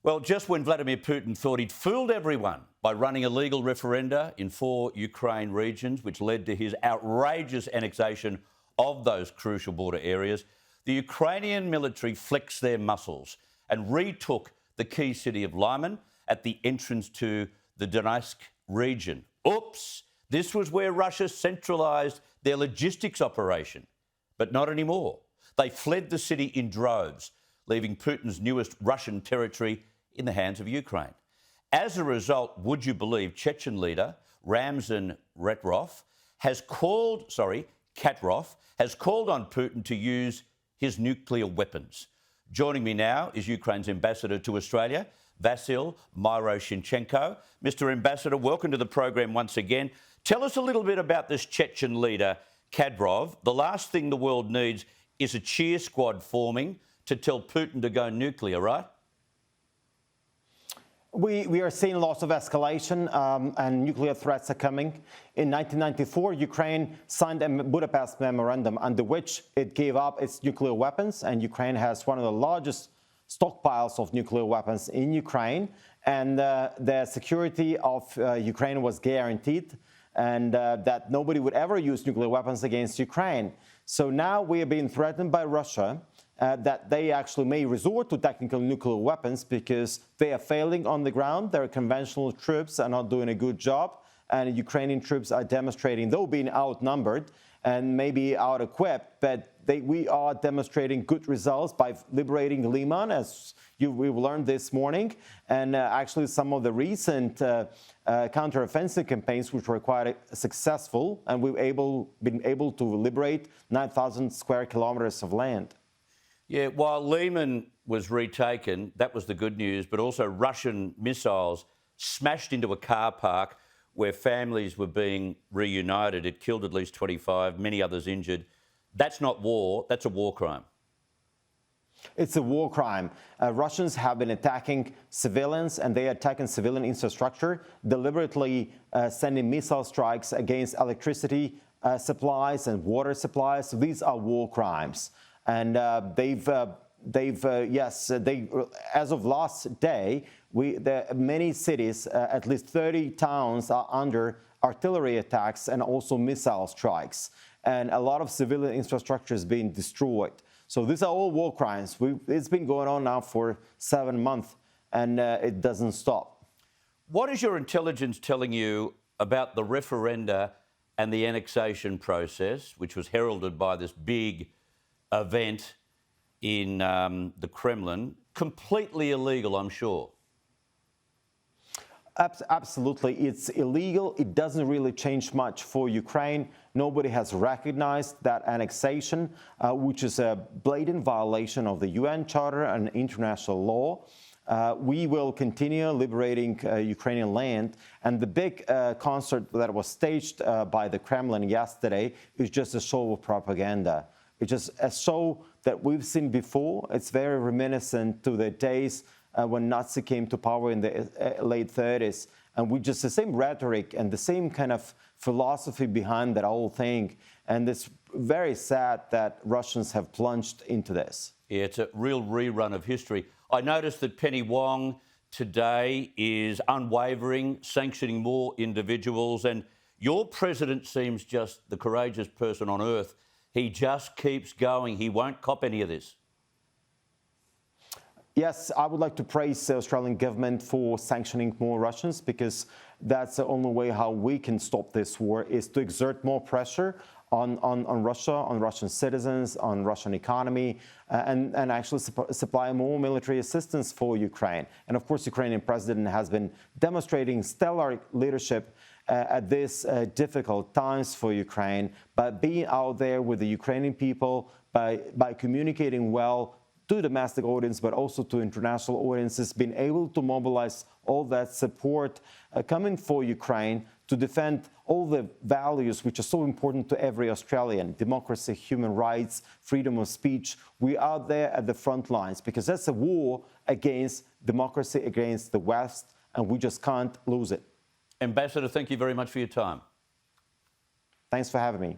Well, just when Vladimir Putin thought he'd fooled everyone by running illegal referenda in 4 Ukraine regions, which led to his outrageous annexation of those crucial border areas, the Ukrainian military flexed their muscles and retook the key city of Lyman at the entrance to the Donetsk region. Oops! This was where Russia centralised their logistics operation. But not anymore. They fled the city in droves, leaving Putin's newest Russian territory in the hands of Ukraine. As a result, would you believe Chechen leader Ramzan Kadyrov has called on Putin to use his nuclear weapons. Joining me now is Ukraine's ambassador to Australia, Vasyl Myroshnychenko. Mr. Ambassador, welcome to the program once again. Tell us a little bit about this Chechen leader, Kadyrov. The last thing the world needs is a cheer squad forming to tell Putin to go nuclear, right? We are seeing lots of escalation and nuclear threats are coming. In 1994, Ukraine signed a Budapest memorandum under which it gave up its nuclear weapons, and Ukraine has one of the largest stockpiles of nuclear weapons in Ukraine, and the security of Ukraine was guaranteed, and that nobody would ever use nuclear weapons against Ukraine. So now we are being threatened by Russia that they actually may resort to technical nuclear weapons because they are failing on the ground. Their conventional troops are not doing a good job, and Ukrainian troops are demonstrating, though being outnumbered and maybe out-equipped, but we are demonstrating good results by liberating Liman, as we've learned this morning. And actually some of the recent counter-offensive campaigns, which were quite successful, and we've been able to liberate 9,000 square kilometers of land. Yeah, while Liman was retaken, that was the good news, but also Russian missiles smashed into a car park where families were being reunited. It killed at least 25, many others injured. That's not war, that's a war crime. It's a war crime. Russians have been attacking civilians, and they are attacking civilian infrastructure, deliberately sending missile strikes against electricity supplies and water supplies. So these are war crimes. And as of last day, many cities, at least 30 towns, are under artillery attacks and also missile strikes. And a lot of civilian infrastructure is being destroyed. So these are all war crimes. It's been going on now for 7 months, and it doesn't stop. What is your intelligence telling you about the referenda and the annexation process, which was heralded by this big event in the Kremlin? Completely illegal, I'm sure. Absolutely. It's illegal. It doesn't really change much for Ukraine. Nobody has recognized that annexation, which is a blatant violation of the UN Charter and international law. We will continue liberating Ukrainian land. And the big concert that was staged by the Kremlin yesterday is just a show of propaganda. It's just a show that we've seen before. It's very reminiscent to the days when Nazi came to power in the late 30s. And we just the same rhetoric and the same kind of philosophy behind that whole thing. And it's very sad that Russians have plunged into this. Yeah, it's a real rerun of history. I noticed that Penny Wong today is unwavering, sanctioning more individuals. And your president seems just the courageous person on earth. He just keeps going. He won't cop any of this. Yes, I would like to praise the Australian government for sanctioning more Russians, because that's the only way how we can stop this war, is to exert more pressure on Russia, on Russian citizens, on Russian economy, and actually supply more military assistance for Ukraine. And of course, Ukrainian president has been demonstrating stellar leadership at these difficult times for Ukraine by being out there with the Ukrainian people, by communicating well to domestic audience, but also to international audiences, being able to mobilize all that support coming for Ukraine to defend all the values which are so important to every Australian: democracy, human rights, freedom of speech. We are there at the front lines because that's a war against democracy, against the West, and we just can't lose it. Ambassador, thank you very much for your time. Thanks for having me.